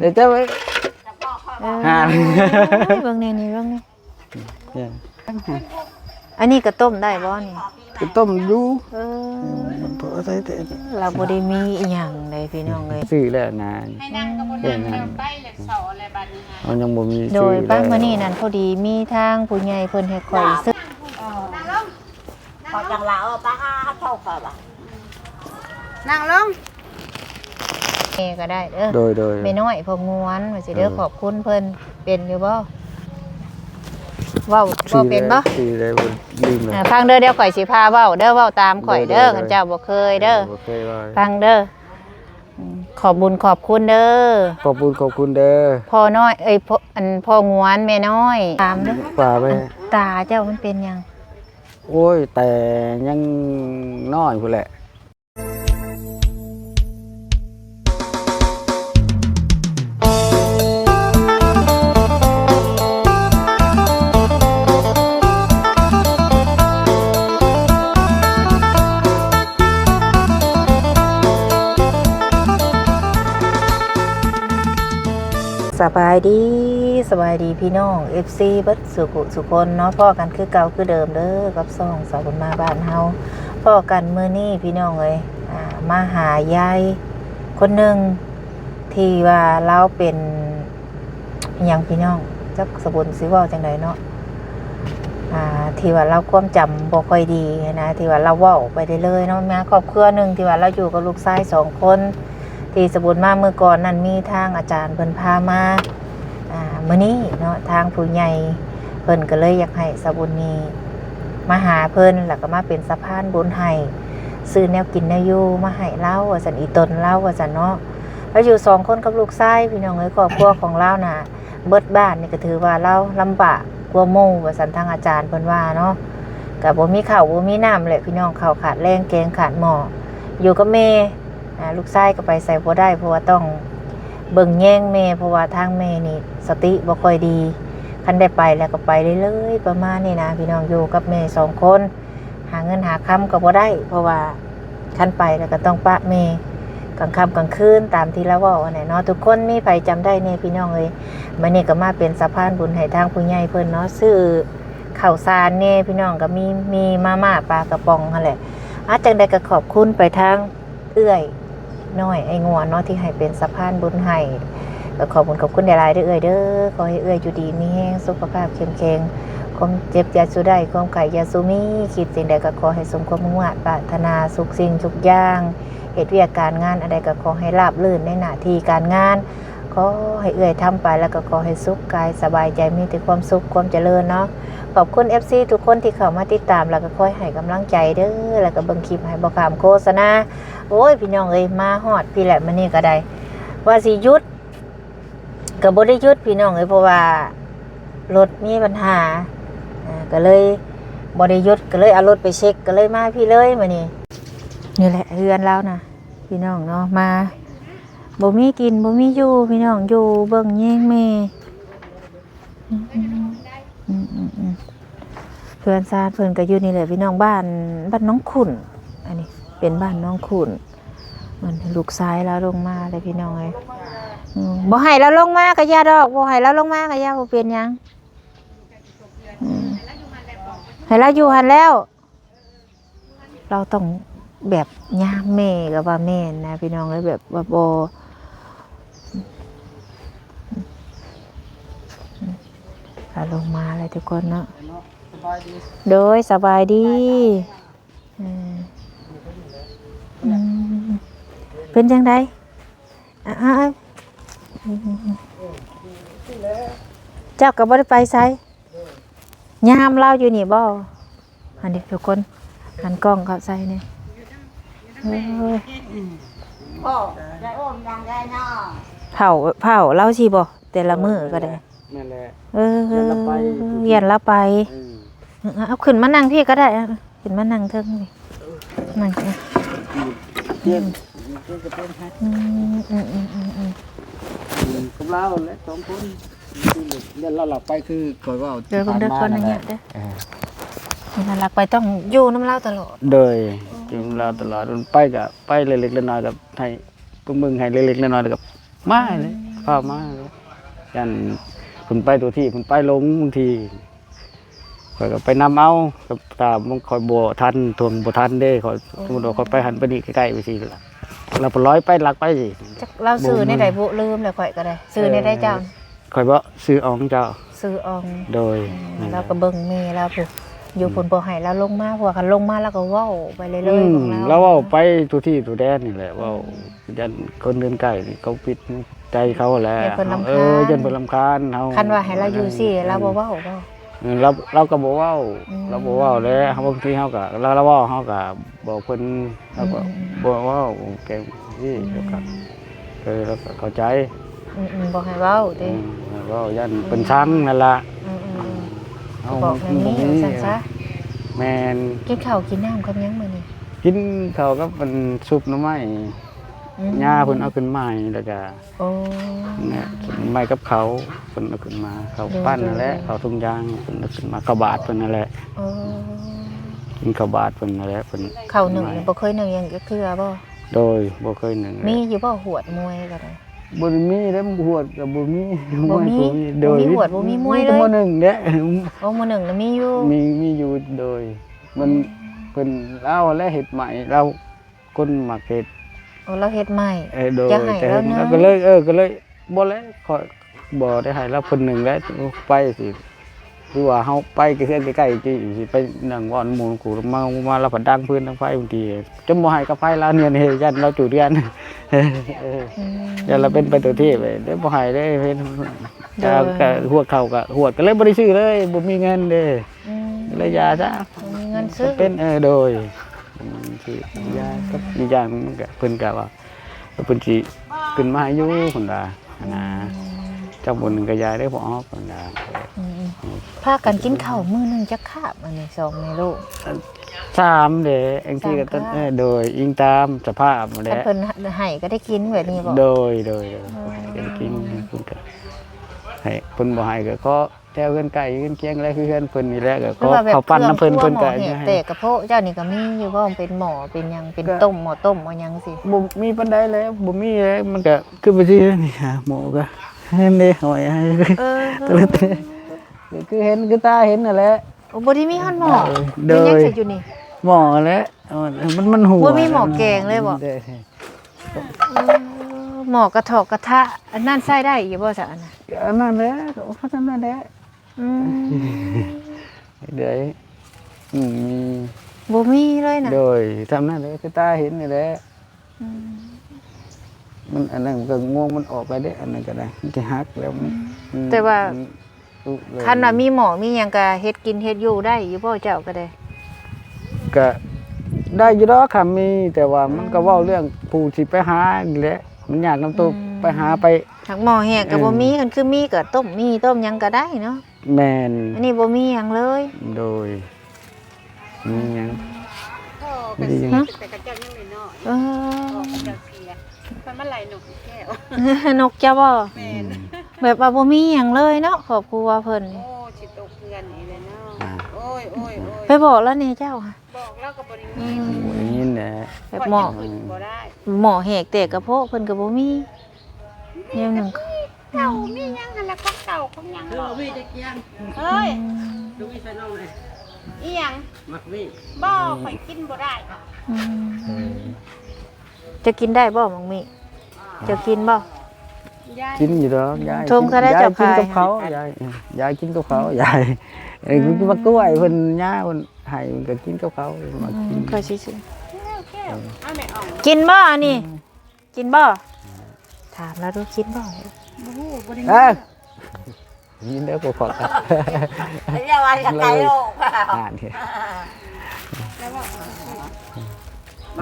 ดี๋ยวจะไปหา เบิ่งนี่เบิ่งนี่อันนี้ก็ต้มได้บ่นี่ ก็ต้มอยู่เราบ่ได้มีอีหยังเลยพี่น้องเอ้ย ซื้อแล้วนาน ให้นั่งก็บ่นั่งแล้วไปแล้วสออะไรบัดนี้ฮะ มันยังบ่มี โดยบ้านมื้อนี้นั่นพอดีมีทางผู้ใหญ่เพิ่นให้ข่อยซื้อ พอจังละป้าเท่าค่ะบ่นั่งลง แม่ก็ได้เด้อ โดย แม่น้อยพองวนว่าสิเด้อขอบคุณเพิ่นเป็นอยู่บ่เว้าเป็นบ่ ซื้อได้บ่ลืมเลย ฟังเด้อเดี๋ยวข่อยสิพาเว้าเด้อเว้าตามข่อยเด้อคันเจ้าบ่เคยเด้อ บ่เคยว่า ฟังเด้อขอบบุญขอบคุณเด้อ ขอบคุณเด้อ พ่อน้อยเอ้ยพ่องวนแม่น้อยตามเด้อ ป่าไป ตาเจ้ามันเป็นหยัง โอ้ยแต่ยังน้อยพุ่นแหละสบายดีพี่น้อง FC เบิดสุคนเนาะพ่อกันคือเก่าคือเดิมเด้อกับซ่องสาวบุญมาบ้านเฮาพ่อกันมื้อนี้พี่น้องเอ้ยมาหายายคนหนึงที่ว่าเราเป็นหยังพี่น้องจักสบุญสิเว้าจังไดเนาะที่ว่าเราความจำบ่ค่อยดีนะที่ว่าเราเว้าไปได้เลยเนาะมาครอบครัวนึงที่ว่าเราอยู่กับลูกชาย2คนที่สบุญมาเมื่อก่อนนั้นมีทางอาจารย์เพิ่นพามามื้อนี้เนาะทางผู้ใหญ่เพิ่นก็เลยอยากให้สบุญนี้มาหาเพิ่นแล้วก็มาเป็นสะพานบุญให้ซื้อแนวกินแนวอยู่มาให้เล่าว่าซั่นอีตนเล่าว่าซั่นเนาะแล้วอยู่2คนกับลูกชายพี่น้องเอ้ยครอบครัวของเราน่ะเบิดบ้านนี่ก็ถือว่าเราลำบากกว่าหมู่ว่าซั่นทางอาจารย์เพิ่นว่าเนาะก็บ่มีข้าวบ่มีน้ำแหละพี่น้องข้าวขาดแรงแกงขาดหม้ออยู่กับแม่ลูกชายก็ไปใส่บ่ได้เพราะว่าต้องเบิ่งแย่งแม่เพราะว่าทางแม่นี่สติบ่ค่อยดีคันได้ไปแล้วก็ไปเรื่อยๆประมาณนี้นะพี่น้องอยู่กับแม่2คนหาเงินหาค้ำก็บ่ได้เพราะว่าคันไปแล้วก็ต้องปะแม่กลางค่ำกลางคืนตามที่เราเว้าอันไหนเนาะทุกคนมีไผจำได้แน่พี่น้องเอ้ยมื้อนี้ก็มาเป็นสะพานบุญให้ทางผู้ใหญ่เพิ่นเนาะซื้อข้าวสารแน่พี่น้องก็มีมาม่าปลากระป๋องนั่นแหละจังได๋ก็ขอบคุณไปทางเอื้อยน้อยไอ้งัวเนาะที่ให้เป็นสะพานบุญให้ก็ขอบคุณหลายๆเด้อเอื้อยเด้อขอให้เอื้อยอยู่ดีมีแรงสุขภาพเข้มแข็งความเจ็บอย่าสู้ได้ความไข้อย่าสู้มีคิดสิ่งใดก็ขอให้สมความมุ่งมั่นปรารถนาสุขสิ่งทุกอย่างเหตุเวียกการงานอะไรก็ขอให้ราบรื่นในหน้าที่การงานขอให้เอื้อยทำไปแล้วก็ขอให้สุขกายสบายใจมีแต่ความสุขความเจริญเนาะขอบคุณ FC ทุกคนที่เข้ามาติดตามแล้วก็คอยให้กำลังใจเด้อแล้วก็เบิ่งคลิปให้บ่ข้ามโฆษณาโอ้ยพี่น้องเอ้ยมาฮอดพี่แหละมื้อนี้ก็ได้ว่าสิหยุดก็บ่ได้หยุดพี่น้องเอ้ยเพราะว่ารถมีปัญหาก็เลยบ่ได้หยุดก็เลยเอารถไปเช็คก็เลยมาพี่เลยมื้อนี้นี่แหละเฮือนเรานะพี่น้องเนาะมาบ่มีกินบ่มีอยู่พี่น้องอยู่เบิ่งแย่งแม่เพื่อนซาดเพื่อนก็อยู่นี่แหละพี่น้องบ้านน้องขุ่นอันนี้เป็นบ้านน้องขุ่นมันลูกซ้ายแล้วลงมาเลยพี่น้องเลยบ่ให้แล้วลงมาก็ย่าดอกบ่ให้แล้วลงมาก็ย่าบ่เป็นหยังให้แล้วอยู่หันแล้วเราต้องแบบย่าแม่กับว่าแม่นะพี่น้องเลยแบบว่าบ่ลงมาเลยทุกคนเนาะโดยสบายดีเป็นจังไดเจ้าก็บ่ได้ไปไสยามเราอยู่นี่บ่อันนี้ทุกคนหันกล้องเข้าใส่นี่พ่อได้อ้อมยังได้เนาะเผาเราสิบ่แต่ละมื้อก็ได้นั่นแหละ เรียนแล้วไปเอาขึ้นมานั่งพี่ก็ได้ขึ้นมานั่งเทิงนี่นั่งเย็นจะเป็นฮะกับเราและ2คนเดี๋ยวเราหลับไปคือก่อยว่าเดี๋ยวคนเด้อคนอย่างเงี้ยเด้อมันหลักไปต้องอยู่น้ำเล่าตลอดโดยอยู่น้ำเล่าตลอดไปกับไปเล็กๆน้อยๆกับให้พวกมึงให้เล็กๆน้อยๆกับมาเลย พามายันเพิ่นไปตัวที่เพิ่นไปลงบางทีข่อยก็ไปนำเอากับตามมันคอยบ่ทันทวงบ่ทันเด้ข่อยสมมุติว่าข่อยไปหันไปนี่ใกล้ๆไปสิเราไปร้อยไปหลักไปสิ จักเราซื้อในใดบุลืมเลยข่อยก็ได้ซื้อในใดเจ้า ข่อยบ่ซื้ออองเจ้า ซื้อออง โดย เราก็เบิ่งแม่เราผู้อยู่ผลบ่ให้เราลงมาเพราะว่าคันลงมาแล้วก็เว้าไปเรื่อยๆของเรา เราเว้าไปตัวที่ตัวแดนนี่แหละเว้ายันคนเดินใกล้นี่เขาปิดใจเขาแหละยันเพิ่นรำคาญเฮา คันว่าให้เราอยู่สิเราบ่เว้าบ่ เราก็บ่เว้าเราบ่เว้าแล้วบางทีเฮาก็เราเว้าเฮาก็บอกเพิ่นเราก็บ่เว้าแกงที่แล้วก็เราก็เข้าใจ บ่ให้เว้าติ เว้ายันเพิ่นชังนั่นล่ะ เฮาบอกแม่นี่ซั่นซะ แม่น กินข้าวกินน้ำกับหยังมื้อนี้ กินข้าวกับมันซุปหน่อไม้ย่าเพิ่นเอาขึ้นมาแล้วก็ โอ้ เนี่ยไม้กับเขาเพิ่นเอาขึ้นมาเขาปั้นนั่นแหละเขาทุ่งยางเพิ่นเอาขึ้นมาข้าวบาทเพิ่นนั่นแหละ โอ้ กินข้าวบาทเพิ่นนั่นแหละเพิ่น ข้าวหนึ่งบ่เคยหนึ่งยังเทื่อบ่ โดยบ่เคยหนึ่ง มีอยู่บ่หวดมวยก็ได้ บ่มีเด้หวดก็บ่มี บ่มี โดย บ่มีหวดบ่มีมวยเลย แต่บ่หนึ่งเด้ โอ้มื้อหนึ่งน่ะมีอยู่ มีอยู่โดยมันเพิ่นเล่าและเฮ็ดใหม่เราคนมักเฮ็ด โอ้เราเฮ็ดใหม่ โดย จะให้ แต่ แล้วนะ ก็เลยก็เลยบ่แล้วขอบ่ได้ให้เราเพิ่นหนึ่งแล้วไปสิคือว่าเฮาไปใกล้ๆจี้สิไปนั่งว่อนหมู่กูมาเราผัดดังพื้นดังไฟบางทีจนบ่ให้กับไฟเราเนี่ยเฮ็ดยันเราจุดเรียนยันเราเป็นไปตัวที่ไปได้บ่ให้ได้เฮ็ดก็หัวเข้าก็หวดก็เลยบ่ได้ซื้อเลยบ่มีเงินเด้เลยยาซะ มีเงินซื้อ เป็นโดยสิยากับอีกอย่างมันก็เพิ่นก็ว่าเพิ่นสิขึ้นมาให้อยู่พุ่นน่ะนะจักบ่นึงก็ยายได้บ่ออกพุ่นน่ะ พากันกินข้าวมื้อนึงจักคาบอันนี้2ในลูก 3เด้บางทีก็ต้นโดยอิงตามสภาพนั่นแห ถ้า ละ เพิ่นให้ก็ได้กินแบบนี้บ่ โดยเป็นกินเพิ่นก็ให้เพิ่นบ่ให้ก็ขอแถวเฮือนไก่เฮือนเคียงอะไรคือเฮือนเพิ่นนี่แหละก็ขอเข้าปั้นน้ำเพิ่นก็ แต่กระเพาะเจ้านี่ก็มีอยู่บ่เป็นหมอเป็นหยังเป็นต้มหมอต้มเอาหยังสิ บ่มีปานใดเลยบ่มีเลยมันก็คือไปสินี่หาหมอก็เห็นเด้หอยให้คือเห็นคือตาเห็นนั่นแหละ โอ้บ่ได้มีฮอดหมอ โด เป็นหยัง ย สิอยู่นี่ หมอแหละมันหัว บ่มีหมอแกงเลยบ่ หมอกระถอกกระทะอันนั้นใส่ได้อยู่บ่ซะอันน่ะ อันนั้นแหละเพราะฉะนั้นแหละ เดี๋ยวมี บ่มีเลยน่ะ โดยทำนั่นเลยคือตาเห็นนี่แหละมันอันนั้นก็ง่วงมันออกไปได้อันนั้นก็ได้มันจะหักแล้วมัน แต่ว่าคันว่ามีหมอมีหยังก็เฮ็ดกินเฮ็ดอยู่ได้อยู่บ่เจ้าก็ได้ ก็ได้อยู่ดอกค่ะมีแต่ว่ามันก็เว้าเรื่องผู้ที่ไปหานี่แหละมันยากนำตัวไปหาไป หักหมอแหกก็บ่มีคันคือมีก็ต้มหยังก็ได้เนาะ แม่น อันนี้บ่มีหยังเลย โดยมีหยัง แต่กระเจ้ายังไม่น้อย เออ กระเจ้าเสียมันมาไหลหนุกแก้วน กเจ้าบ่ แม่น แบบว่าบ่มีหยังเลยเนาะครอบครัวเพิ่น โอ้สิตกเพื่อนนี่เลยเนาะโอ้ย ไปบอกแล้วนี่เจ้าค่ะ บอกแล้วก็บ่ได้ อื ยิน ม บ่ได้ยินแหละ แบบหมอ บ่ได้ หมอแหกแต่กระเพาะเพิ่นก็บ่มีแนวหนึง เก่ามีหยังหั่นละของเก่าของหยังบ่มีจักยังเฮ้ยดูอีใส่น้องเลยอีหยังมักนี่บ่ข่อยกินบ่ได้ จะกินได้บ่มังมีจะกินบ่ กินอยู่ดอกยาย ชมเขาได้จับ กินกับ ขาย เขายายกินกับเขายายกินมากล้วยเพิ่นย่าเพิ่นให้เพิ่นก็กินกับเขามากิน เคยสิ เอาแม่อ่อง กินบ่อันนี้กินบ่ถามแล้วดูกินบ่ ยินเด้อบ่ขอกัน เรียกว่าจะไกลโลก อ่านเถอะ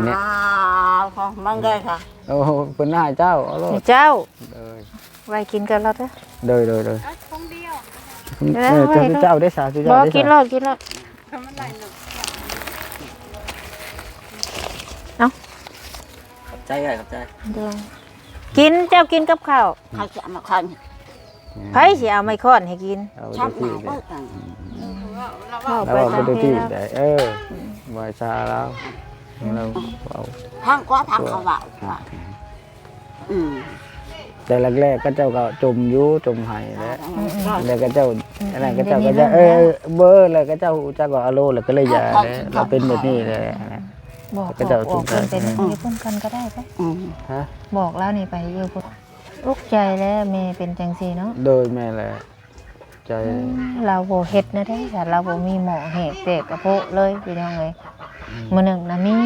เนี่ยของมันเลยค่ะ โอ้เพิ่นให้เจ้าเอาโล นี่ ด เจ้า เลย ไว้กินกันแล้วเด้อ เลย คงเดียว เจ้าได้สาธุ บ่ เจ้าได้ กินรอดกินรอด ทำอะไรหนุก ขอบใจไงขอบใจ เดี๋ยวกินเจ้ากินกับข้าว ใครจะมาคัน ไผสิเอาไม้ค้อนให้กิน เอา ชอบห ที่ นาวบ้างกัน เข้า แล้ว ไป เอา ทาง ไป ที่ ที่ แล้ว ได้ไว้ชาแล้วเราเอา ทางกว่าทางเขาเบา หา อืม ใจ แต่แรกๆก็เจ้าก็จมอยู่จมหายแล้วแล้วก็เจ้าอะไรก็เจ้า เดี๋ ก็ ยวนี้ จะเเบอร์แล้วก็เจ้าจักว่าอโลแล้วก็เลยยาแล้วเราเป็นแบบนี้เลย บอก ก็จะเอา อ ถุ อก ง เพิ่น ใส่ เป็นอยู่พุ่นกันก็ได้ไป ฮะ บอกแล้วนี่ไปอยู่พุ่นอุกใจแล้วแม่เป็นจังซี่เนาะ โดยแม่แหละใจ เราบ่เฮ็ดนะเด้แต่เราบ่มีหมอแหกเตกกระโพะเลยพี่น้องเอ้ยมื้อหนึงน่ะมี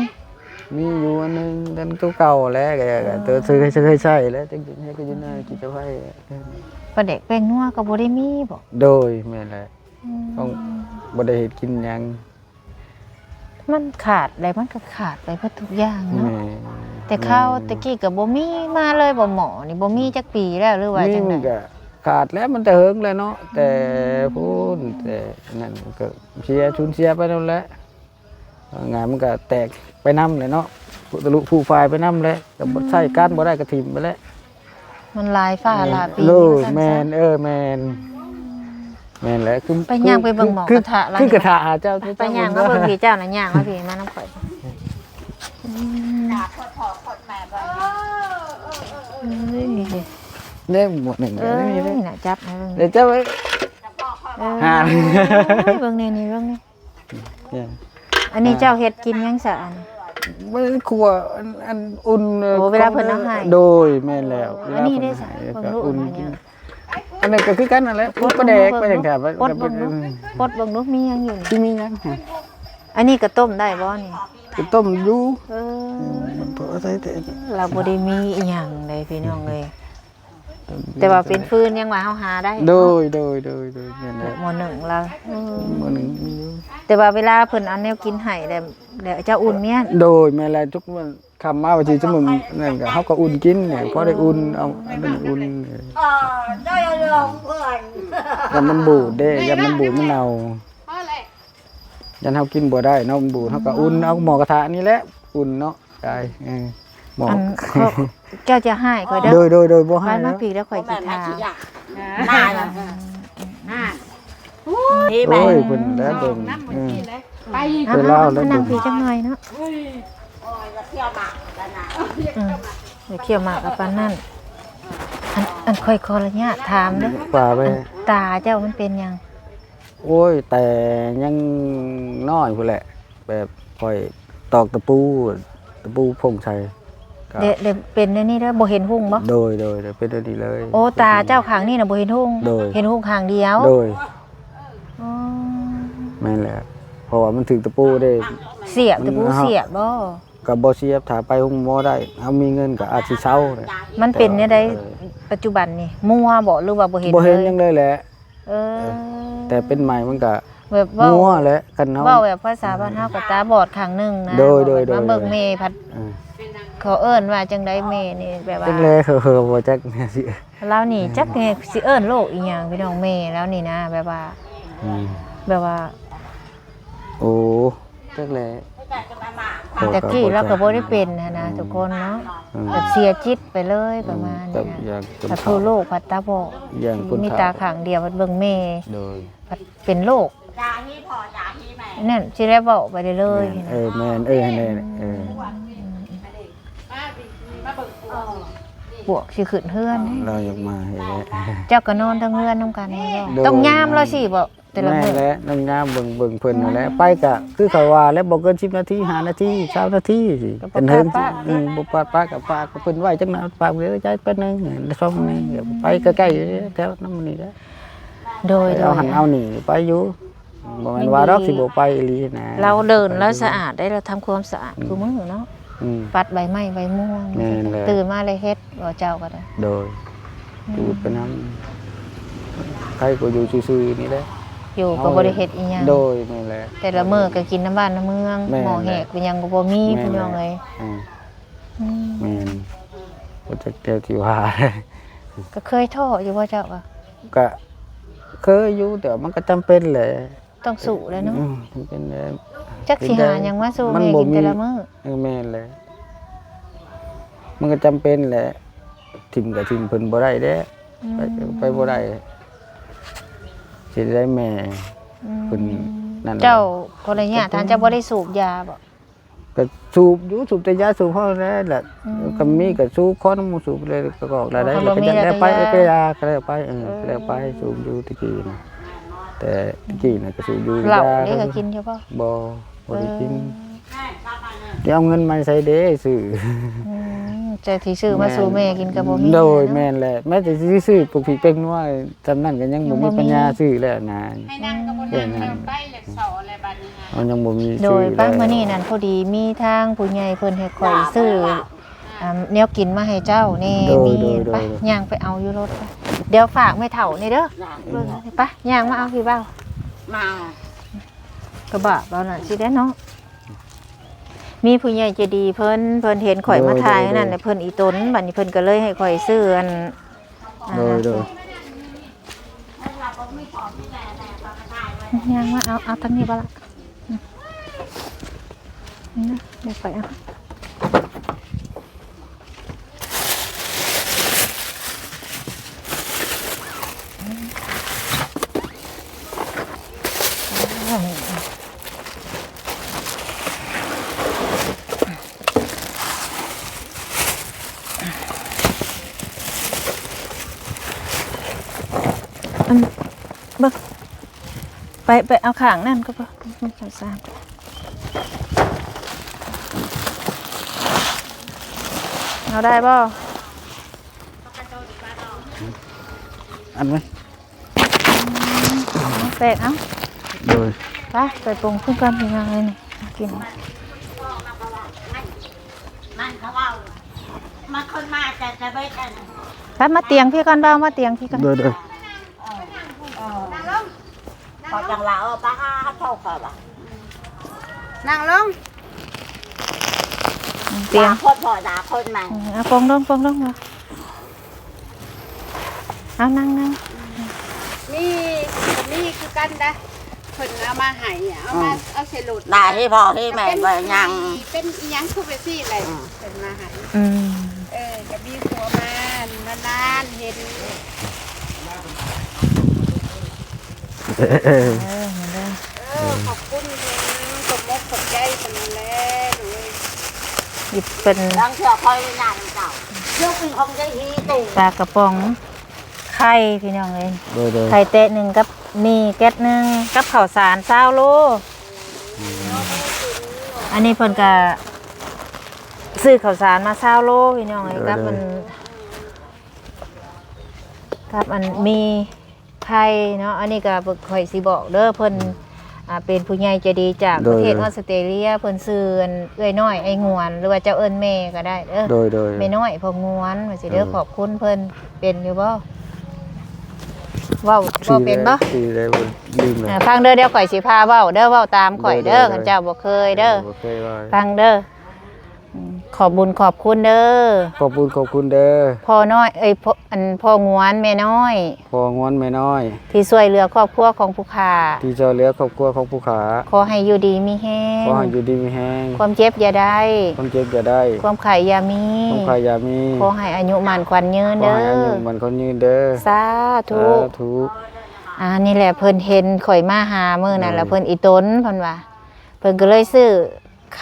มีอยู่อันนึงนั่นตัวเก่าแล้วก็ตัวซื้อเคยใช้แล้วจังให้ก็อยู่หน้ากิจไฟ ปลาเด็กแป้งนัวก็บ่ได้มีบ่ โดยแม่แหละต้องบ่ได้เฮ็ดกินหยัง มันขาดอะไรมันก็ขาดไปเพิ่ทุกอย่างเนาะ แม่ แต่ข้าวตะกี้ก็บ่มีมาเลยบ่หมอนี่บ่มีจักปีแล้วหรือว่าจังได๋ นี่ก็ขาดแล้วมันแต่เฮิงเลยเนาะแต่พูดแต่นั่นก็เสียชุนเสียไปนั่นแหละงานมันก็แตกไปนำเลยเนาะผู้ทะลุผู้ฝ่ายไปนำเลยก็บ่ใช้การบ่ได้ก็ทิ่มไปแล้ว มันลายฟ้าลายปี โล ว่าซั่น แม ซะ นแมนแมนแหละคือ ไปย่างไปเบิ่งหมอกระทะร้าน คือกระทะเจ้า ไปย่างมาเบิ่งพี่เจ้าน่ะย่างมาพี่มาน้ำข่อย เอ้ย เนี่ยหมดหนึ่ง เอ้ เดี๋ยวยนี่ น่ะจับให้เบิ่ง เดี๋ยวเจ้าไว้ เอ้ย หา เบิ่งนี่เบิ่งนี่ เนี่ย อันนี้เจ้าเฮ็ดกินยังซะอัน ไม่ครัวอันอุ่น โอ้เวลาเพิ่นเอาให้ โดยแม่นแล้ว อันนี้ได้ เวลา ซะ เพิ่น เบิ่ง ให้ ลูก อุ่น อัน กิ นี้ นอันนั้นก็คือกันนั่นแหละพูดประแดกไปอย่างแถบ ปดเบิ่งลูกปดเบิ่งลูกมียังอยู่นี่ ที่มียัง อันนี้ก็ต้มได้บ่นี่ คือต้มอยู่ เออ เพราะใส่แต่ เราบ่ได้มีอีหยังเลยพี่น้องเอ้ยแต่ว่าเป็นฟืนยังว่าเฮาหาได้ โดยเนี่ยนะ หม้อหนึ่งเราอืม มื้อหนึงมีอยู่ แต่ว่าเวลาเพิ่นเอาแนวกินให้แล้วเจ้าอุ่นเมียน โดยแม่แลทุกวันคำมาว่าสิสมมุตินั่นก็เฮาก็อุ่นกินเนี่ยพอได้อุ่นเอาอันนั้นอุ่นยำมันบูดเด้ยำมันบูดมันเน่ายันเฮากินบ่ได้เนาะมันบูดเฮาก็อุ่นเอาหม้อกระทะนี่แหละอุ่นเนาะได้หม้อ อันเขาเจ้าจะให้ข่อยเด้อ โดยบ่ให้ มา นะ ปีแล้วข่อยสิทา นี่แม่ โอ้ยเพิ่นแล้วเบิ่ง ไป เอา ไปเล่าแล้ว นั่งพี่จังหน่อยเนาะ เที่ยวมากันนะ เดี๋ยวเขี่ยวหมากกับปานนั่นอันค่อยขออนุญาตถามเด้อ ป่าไป ตาเจ้ามันเป็นหยัง โอ้ยแต่ยังน้อยพุ่นแหละ แบบค่อยตอกตะปูพงชัยก็ เดี๋ยวเป็นในนี่เด้อบ่เห็นหุ่งบ่ โดยเป็นอันนี้เลย โอ้ตาเจ้าข้างนี่น่ะบ่เห็นหุ่ง โดย เห็นหุ่งข้างเดียว โดย อ๋อ แม่นแหละเพราะว่ามันถึงตะปูได้ เสียบแต่บ่เสียบบ่ ก็บ่เสียบถ้าไปห้องหมอได้เฮามีเงินก็อาจสิเซาเนี่ย มันเป็นเนี่ยได้ปัจจุบันนี่มั่วบ่หรือว่าบ่เห็น บ่เห็น เล หยั ย งเลยแหละ เออ แต่เป็นใหม่มันก็ แบบเว้า มัวแหละคันเฮา เว้าแบบภาษาบ้านเฮาก็ตาบอดข้างหนึงนะ โดย มาเบิ่งเมพัด อ่า เขาเอิ้นว่าจังไดเมนี่แบบว่า จังแลบ่จักเนี่ยสิ เรานี่จักแม่สิเอิ้นโลกอีหยังพี่น้องเมแล้วนี่นะแบบว่า อืม แบบว่า โอ้จักแล แต่กี้เราก็บ่ได้เป็นนะทุกคนเนาะแบบเสียจิตไปเลยประมาณ แต่ นี้ อย่างคน พัดผู้โลกพัดตาบอด อย่างคน มีตาข้างเดียวพัดเบิ่งเม โดย พัดเป็นโรค จ่าที่พอจ่าที่แม่ นั่นสิได้เว้าไปได้เลย แม่นให้แน่ บวกสิขึ้นเฮือน เราอยากมาให้แล้ว เจ้าก็นอนทั้งเฮือนนำกันนี่บ่ โดย ต้องยามเราสิบ่แต่ละ แม่ มื้อ และน้องน้ำเบิ่งเพิ่นนั่นแหละไปก็คือเขาว่าแล้วบ่เกิน10นาที5นาที20นาทีสิเป็นเฮิงบ่ปาดปากกับปากก็เพิ่นไว้จังนั้นปากเด้อใจเป็นนึงแล้วซ่อมนึงไปใกล้ๆแถวน้ำนี่แหละ โดย เอาหันเอานี่ไปอยู่บ่แม่นว่าดอกสิบ่ไปอีหลีนะ เราเดินแล้วสะอาดได้เราทำความสะอาดคือมื้อเนาะ อืม ปัดใบไม้ใบม่วง แม่นเลย ตื่นมาเลยเฮ็ดบ่เจ้าก็ได้ โดยดูดไปน้ำใครก็อยู่ซื่อๆนี่แหละ อยู่ก็บ่ได้เฮ็ดอีหยัง โดยนี่แหละ แต่ละมื้อก็กินน้ำบ้านน้ำเมือง แม่น หมอแหกเป็นหยังก็บ่มีพี่น้องเอ้ย อืม อืม แม่นบ่จักแถวที่ว่า ก็เคยท้ออยู่ว่าเจ้าก็ ก็เคยอยู่แต่มันก็จำเป็นแหละ ต้องสู้แหล้วเนาะ จำเป็นแหละ จักสิหาหยังมาสู้ มัน แม่ บ่ กิน มี แต่ละมื้อ แม่นแหละมันก็จำเป็นแหละทิ่มกับทิ่มเพิ่นบ่ได้เด้ไปบ่ได้สิได้แม่ อืม เพิ่นนั่นแหละ เจ้าคนละเนี่ยทานเจ้าบ่ได้สูบยาบ่ ก็สูบอยู่สูบแต่ยาสูบเฮาแล้วแหละก็มีก็สูบขอน้ำมูกสูบเลยก็ออกได้แล้วก็จะได้ไปก็ยาก็ได้ไปก็ได้ไปสูบอยู่ตะกี้นะแต่ตะกี้น่ะก็สูบอยู่ เหล้านี่ก็กินอยู่บ่ บ่ได้กินจะเอาเงินมาใช้เด้ซื้อ แต่ที่ซื้อมาสู่แม่กินก็บ่มี โดยแม่นแหละแม้แต่ซื้อปลูกผีเป็กนัวจำนั่นก็ยังบ่มีปัญญาซื้อแล้วนะ ให้นั่งก็บ่นั่งไปเลยเสาอะไรบัดนี้ฮะ มันยังบ่มี โด ซื้อย ป้ามื้อนี้นั่นพอดีมีทางผู้ใหญ่เพิ่นให้ข่อยซื้อแนวกินมาให้เจ้านี่มีไปย่างไปเอาอยู่รถไปเดี๋ยวฝากแม่เฒ่านี่เด้อเบิ่งไปย่างมาเอาพี่เบ้า มา กระบะเบ้าน่ะสิได้เนาะมีผู้ใหญ่ใจดีเพิ่นเห็นข่อยมาถ่ายนั่นแต่เพิ่นอีตนบัดนี้เพิ่นก็เลยให้ข่อยซื้ออัน โดย ย่างมาเอาทั้งนี้บ่ล่ะนี่นะเดี๋ยวไปเอาเบิ่งไปเอาข้างนั่นก็พอข้างซ้ายเอาได้บ่ อันไหม แตกเอา โดย ไปปรุงขึ้นก่อนยังไงนี่กิน มันเขาเอามาคนมาแต่จะไปกัน ไปมาเตียงพี่ก่อนเบ้ามาเตียงพี่ก่อน โดย พอจังหวะป้าเท่ากับนั่งลง เตียง คนพอด่าคนมา เอาปรุงลงมาเอานั่ง นี่คือกันนะเพิ่นเอามาให้เอาเสลุด ด่าที่พ่อที่แม่บ่ยัง เป็นอีหยังคือไปซี่อะไรเพิ่นมาให้จะมีผัวมานานเห็นขอบคุณสมมติสมใจสมแล้วหนู หยิบเป็น ลังเสือคอยนานเก่าเรื่องเป็นของใจฮีตู่ ปลากระป๋องไข่พี่น้องเอ้ย โดย ไข่เตะหนึ่งกับมีแก๊สหนึ่งกับข้าวสาร20โลอันนี้เพิ่นก็ซื้อข้าวสารมา20โลพี่น้องเอ้ยกับอันมีไข่เนาะอันนี้ก็ข่อยสิบอกเด้อเพิ่นเป็นผู้ใหญ่ใจดีจากประเทศออสเตรเลียเพิ่นซื้อเอ้ยน้อยไอ้งวนหรือว่าเจ้าเอิ้นแม่ก็ได้เด้อ โดย แม่น้อยพองวนว่าสิเด้อขอบคุณเพิ่นเป็นอยู่บ่เว้าเป็นบ่ สิได้บ่ลืมเลย ฟังเด้อเดี๋ยวข่อยสิพาเว้าเด้อเว้าตามข่อยเด้อคันเจ้าบ่เคยเด้อ บ่เคยว่า ฟังเด้อขอบบุญขอบคุณเด้อ ขอบคุณเด้อ พ่อน้อยพ่องวนแม่น้อย พองอนแม่น้อย ที่ช่วยเหลือครอบครัวของผู้ค้า ที่ช่วยเหลือครอบครัวของผู้ขา ขอให้อยู่ดีมีแฮง ขอให้อยู่ดีมีแฮง ความเจ็บอย่าได้ ความเจ็บอย่าได้ ความไข่อย่ามี ความใครอย่ามี ขอให้อายุมั่นขวัญยืน ขอ เด้ ให้อายุ อ มันคนยืนเด้อ สาธุ สาธุ นี่แหละเพิ่นเห็นข่อยมาหามื้อนั่นแล้วเพิ่นอีต้นเพิ่นว่าเพิ่นก็เลยซื้อ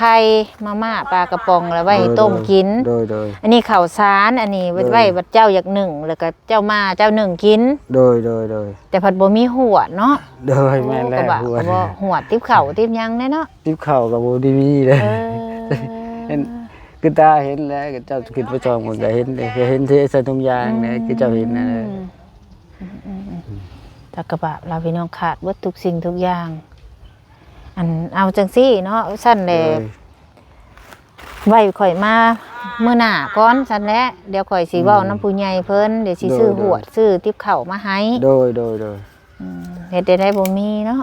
ไข่มาม่าปลากระป๋องแล้วไว้ให้ต้มกิน โดย อันนี้ข้าวสารอันนี้ไว้บัดเจ้าอยากนึ่งแล้วก็เจ้ามาเจ้านึ่งกิน โดย แต่ผัดบ่มีหัวเนาะ โดยแม่นแล้ว ก็บ่หัวติ๊บข้าวติ๊บหยังแน่เนาะ ติบข้าวกับบ่ดีมีเลย เออ เห็นคือตาเห็นแล้วก็เจ้าคิดว่าจองมันก็เห็นเลยเห็นที่ใส่ถุงยางเนี่ยคือเจ้าเห็นนะเลย ตากระบะเราพี่น้องขาดวัตถุกสิ่งทุกอย่าง อันเอาจังซี่เนาะสั้นแหละไว้ข่อยมามื้อหน้าก่อนซั่นแหละเดี๋ยวข่อยสิเว้าน้ำผู้ใหญ่เพิ่นเดี๋ยวสิซื้อหวดซื้อติ๊บข้าวมาให้ โดย เฮ็ดได้บ่มีเนาะ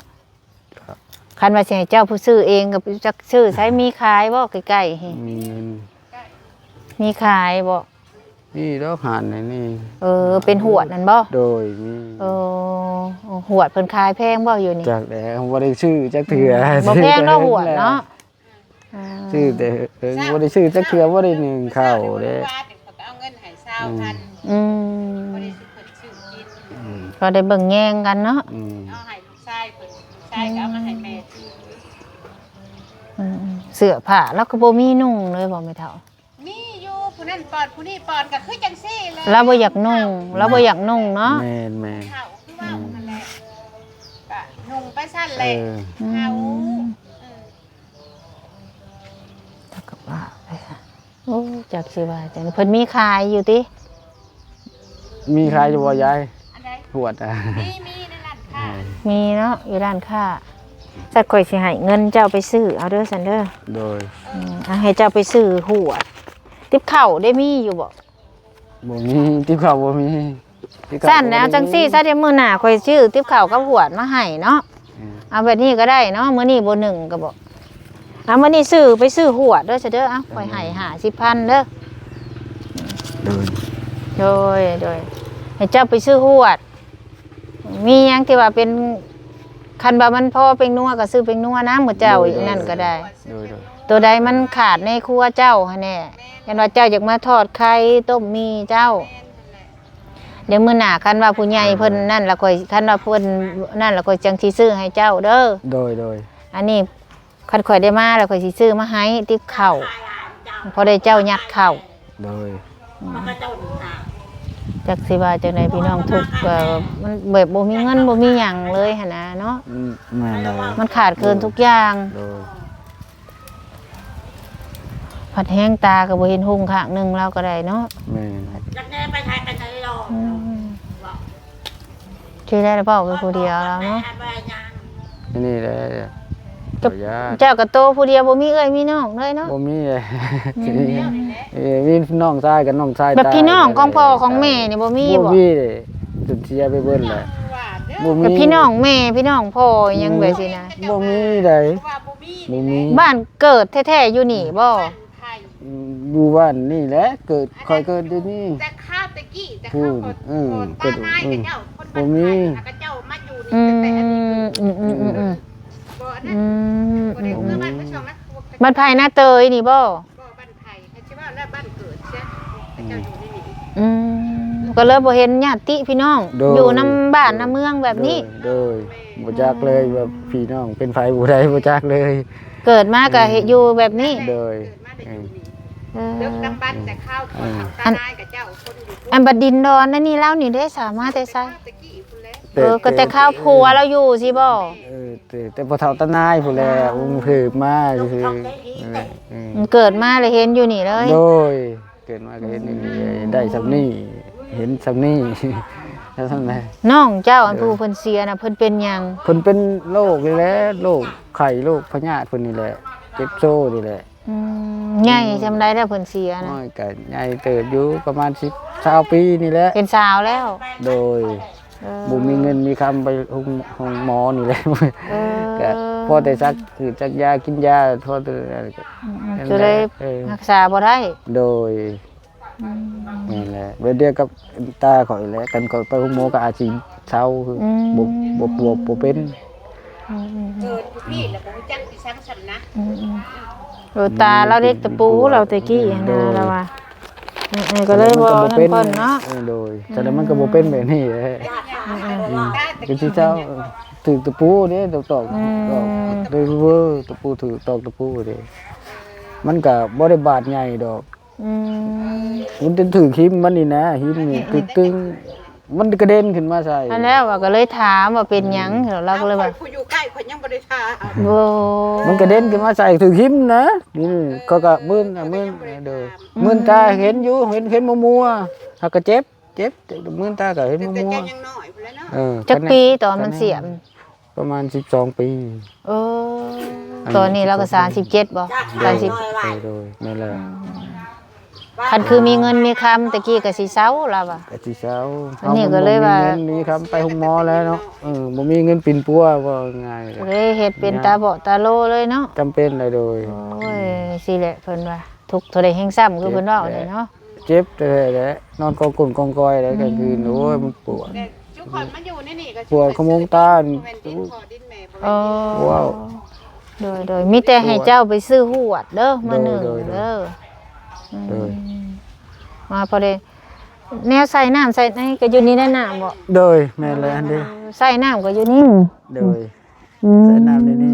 คันว่าสิให้เจ้าผู้ซื้อเองก็จักซื้อใช้มีขายบ่ใกล้ๆ มีเงิน มีขายบ่ นี่ดอกหันนี่ เป็นหวดนั่นบ่ โดยมี หวดเพิ่นขายแพงบ่อยู่นี่ จากแล้วบ่ได้ชื่อจักเถื่อ บ่แพงเนาะหวดเนาะ ชื่อแต่บ่ได้ชื่อจักเถื่อบ่ได้หนึ่งข้าวเด้ เอาเงินให้20,000 อืม บ่ได้ซื้อกิน ก็ได้เบิ่งแย่งกันเนาะ เอาให้ลูกชายเพิ่นลูกชายก็เอามาให้แม่ซื้อ อืม เสื้อผ้าแล้วก็บ่มีนุ่งเลยบ่แม่เฒ่า มีอยู่ผู้นั้นปอดผู้นี้ปอดก็คือจังซี่เลย เราบ่อยากนุ่งเราบ่อยากนุ่งเนาะ แม่น เฒ่าคือว่านั่นแหละก็นุ่งไปสั้น ๆ เลย เฒ่า แล้วก็ว่าไปค่ะโอ้จักสิว่าจังเพิ่นมีขายอยู่ติ มีใครจะบ่ยาย อันใด หวดอ่ะ มีในร้านค้า มีเนาะอยู่ร้านค้าสักข่อยสิให้เงินเจ้าไปซื้อเอาเด้อซันเด้อ โดย เอาให้เจ้าไปซื้อหวดติ๊บข้าวได้มีอยู่บ่ บ่มีที่เขาบ่มีที่เขา สั้นแล้วจังซี่ซะเดี๋ยวมื้อหน้าข่อยซื้อติ๊บข้าวกับหวดมาให้เนาะ อืม เอาแบบนี้ก็ได้เนาะมื้อนี้บ่หนึ่งก็บ่เอามื้อนี้ซื้อไปซื้อหวดเด้อซะเด้อเอาข่อยให้50,000เด้อ โดย โดยให้เจ้าไปซื้อหวด มีหยังที่ว่าเป็นคันว่ามันพอเป็นนัวก็ซื้อเป็นนัวนะมื้อเจ้าอีกนั่นก็ได้ โดย ตัวใดมันขาดในครัวเจ้าหั่นแน่ยันว่าเจ้าอยากมาทอดไข่ต้มมีเจ้า เดี๋ยวมื้อหน้าคันว่าผู้ใหญ่เพิ่นนั่นละค่อยคันว่าเพิ่นนั่นละค่อยจังสิซื้อให้เจ้าเด้อ โดย อันนี้คันข่อยได้มาแล้วข่อยสิซื้อมาให้ติ๊บข้าวพอได้เจ้ายัดข้าว โดย มันก็เจ้าหนูตา จักสิว่าจังไดพี่น้องทุกข์มันแบบบ่มีเงินบ่มีหยังเลยหั่นน่ะเนาะ แม่นเลย มันขาดเกินทุกอย่าง โดย ผัดแห้งตาก็บ่เห็นหุ่งข้างหนึงเราก็ได้เนาะ แม่น จักแน่ไปไทยไปไทยรอ ช่วยได้หรือเปล่าเป็นผู้เดียวแล้วเนาะ ไปงาน นี่แหละ กับ ญาติ เจ้าก็โตผู้เดียวบ่มีเอ้ยมีน้องเลยเนาะ บ่มีเลยมีน้องชายกับน้องชาย แบบพี่น้องของพ่อของแม่นี่บ่มีบ่ มีเลยจนเสียไปเบิ่นแหละ ว่าเด้อ บ่มี แบบพี่น้องแม่พี่น้องพ่อยังแบบสินะ บ่มีได้ ว่าบ่มี บ่มี บ้านเกิดแท้ๆอยู่นี่บ่ ไทย อยู่บ้านนี่แหละเกิดคอยเกิดที่นี่ แต่ข้าวตะกี้แต่ พู ข้าว ด คนตาไม้กับเจ้าคนบ้าน บ่มี ไทยแล้วก็เจ้ามาอยู่ อื นี่แต่อันนี้ มอืมอืมอืมอืม บ่นะ อืม บ่ได้คือบ้านผู้ชมนะ บ้านไผหน้าเตยนี่บ่ บ่บ้านไทยเขาชื่อว่าแล้วบ้านเกิดใช่แต่เจ้าอยู่ในนี้ อืมก็เลยบ่เห็นญาติพี่น้อง โดย อยู่นำบ้านนำเมืองแบบนี้ โดยบ่จักเลยแบบพี่น้องเป็นไผผู้ใดบ่จักเลย เกิดมาก็เฮ็ดอยู่แบบนี้ โดย เกิดมาได้อยู่นี่ เออ เลิกน้ำบ้านแต่ข้าวทอดตาไม้กับเจ้าคนอยู่ อันบัดดินดอนนั่นนี่เล่านี่ได้สามารถได้ใส่ ตะกี้คุณแล้ว ก็แต่ข้าวผัวเราอยู่สิบ่ แต่พอเฒ่าตะนายผู้แลอุ้มถือมาคือ เกิดมาเลยเห็นอยู่นี่เลย โดยเกิดมาก็เห็นนี่ได้สำนี้เห็นสำนี้ แล้วทำไง น้องเจ้าอันผู้เพิ่นเสียน่ะเพิ่นเป็นหยัง เพิ่นเป็นโรคนี่แหละโรคไข้โรคพยาธิเพิ่นนี่แหละเจ็บโซ่นี่แหละ ใหญ่จำได้แล้วเพิ่นเสียนะ น้อยก็ใหญ่เติบอยู่ประมาณ10 20ปีนี่แหละ เป็นสาวแล้ว โดย เออ บ่มีเงินมีคำไปห้องหมอนี่แหละ เออ ก็พอแต่ซักคือจักยากินยาพอแต่อะไรก็ จะได้รักษาบ่ได้ โดยนี่แหละเดียวกับตาข่อยแหละกันข่อยไปห้องหมอก็อาจสิเศร้าคือบ่เป็น เกิดพี่แล้วบ่จักสิสังสรรค์นะ โดยตาเราเด็กตะปูเราตะกี้นะเราว่าก็เลยบ่นั่นเพิ่นเนาะ โดยแต่แล้วมันก็บ่เป็นแบบนี้แหละ คือที่เจ้าถือตะปูเนี่ยตอกโดยเวอร์ตะปูถือตอกตะปูเด้มันก็บ่ได้บาดใหญ่ดอกมันเป็นถือหิมมันนี่นะหิมนี่ตึงมันกระเด็นขึ้นมาใส่ อันแล้วว่าก็เลยถามว่าเป็นหยังเราก็เลยว่า ผู้อยู่ใกล้คนยังบ่ได้ทา บ่ มันกระเด็นขึ้นมาใส่ถือหิมนะนี่ก็มึนเด้อมึนตาเห็นอยู่เห็นมัวๆหากก็เจ็บมึนตาก็เห็น แต่ มัว เจ้ายังน้อยพุ่นแล้วเนาะ จักปีตอนมันเสียม ประมาณ12ปี เออตอนนี้เราก็37บ่30 โดยแม่นแล้ว คันคือมีเงินมีคำตะกี้ก็สิเซาเราอ่ะ แต่ที่เช้า อันนี้ก็เลยว่า นี่ครับไปห้องหมอแล้วเนาะบ่มีเงินปิ่นปัวว่าง่าย เลยเฮ็ดเป็นตาเบาะตาโลเลยเนาะ จำเป็นเลยโดย โอ้ยสิแหละเพิ่นว่าทุกข์เท่าใดแฮงซ้ำคือเพิ่นเว้าเลยเนาะ เจ็บเลยแหละนอนกองกุ่นกองกอยแล้วกลางคืนโอ้ยมันปวด แต่ทุกคนมาอยู่ในนี่ก็ ปวดขโมงตา เป็นดินพอดินแม่บ่ เออ ว้าว โดยมีแต่ให้เจ้าไปซื้อหวดเด้อมาหนึ่ง โดย เด้อ โดย มาพอดีแนวใส่น้ำใส่ในก็อยู่นี่ได้น้ำบ่ โดยแม่นเลยอันนี้ ใส่น้ำก็อยู่นี่ โดยใส่น้ำในนี้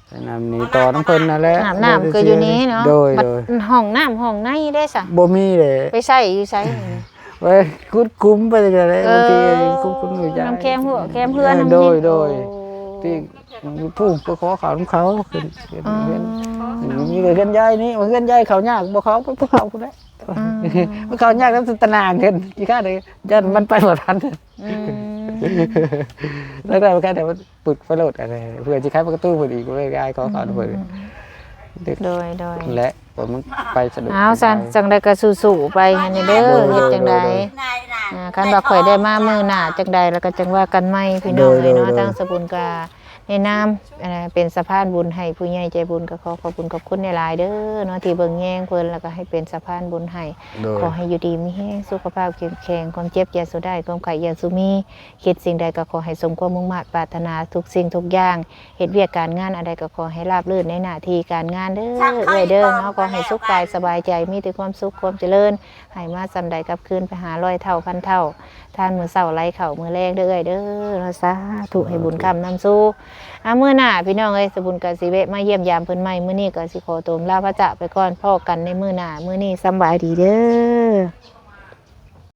ใส่ น้ำนี่ต่อน้ำเพิ่นนั่นแหละ อาบน้ำก็อยู่นี้เนาะ โดย บัดห้องน้ำห้องในได้ซะ บ่มีเลย ไปใช้อยู่ไส ไว้คุดคุ้มไปเลย เอบ างที อ คุ้มอยู่ใจ น้ำแคมหัวแคมเพื่อน โด น้ำ ย นี่ โดย โอ้ ที่ผู้ไปขอเขาของเขาขึ้น อ๋อ มีแต่เงินยายนี่เงินยายเขายากบ่เขาไปพวกเขาคุณได้ อืม มันเขายากแล้วตนานเงินกี่ค่าเลยยันมันไปบ่ทัน อืม แล้วได้แค่แต่ว่าปึกไฟโหลดอะไรเพื่อจะขายประตูพอดีก็เลยกายขอเขาเพิ่น โดย และผมมันไปสะดวก เอาซั่นจังได๋ก็สู้ๆไปหั่นนี่เด้อเฮ็ดจังได๋ นายน่ะ คันว่าข่อยได้มามื้อหน้าจังใดแล้วก็จังว่ากันใหม่พี่น้องเอ้ยเนาะทางสบุญกาในนามเป็นสะพานบุญให้ผู้ใหญ่ใจบุญก็ขอขอบคุณขอบคุณหลายๆเด้อเนาะที่เบิ่งแยงเพิ่นแล้วก็ให้เป็นสะพานบุญให้ โดย ขอให้อยู่ดีมีแรงสุขภาพเข้มแข็งความเจ็บอย่าสุดได้ความไข้อย่าสุมีคิดสิ่งใดก็ขอให้สมความมุ่งมั่นปรารถนาทุกสิ่งทุกอย่างเฮ็ดเวียกการงานอะไรก็ขอให้ราบรื่นในหน้าที่การงานเด้อเอ้ยเด้อเนาะขอให้สุขกายสบายใจมีแต่ความสุขความเจริญให้มาสำใดกลับคืนไปหา100เท่าพันเท่าทานมื้อเช้าไหลเข้ามื้อแลงเด้อเอ้ยเด้อเนาะสาธุให้บุญคำนำสู่มื้อหน้าพี่น้องเอ้ยสบุญก็สิแวะมาเยี่ยมยามเพิ่นใหม่มื้อนี้ก็สิขอตัวลาพระจะไปก่อนพบกันในมื้อหน้ามื้อนี้สำบายดีเด้อ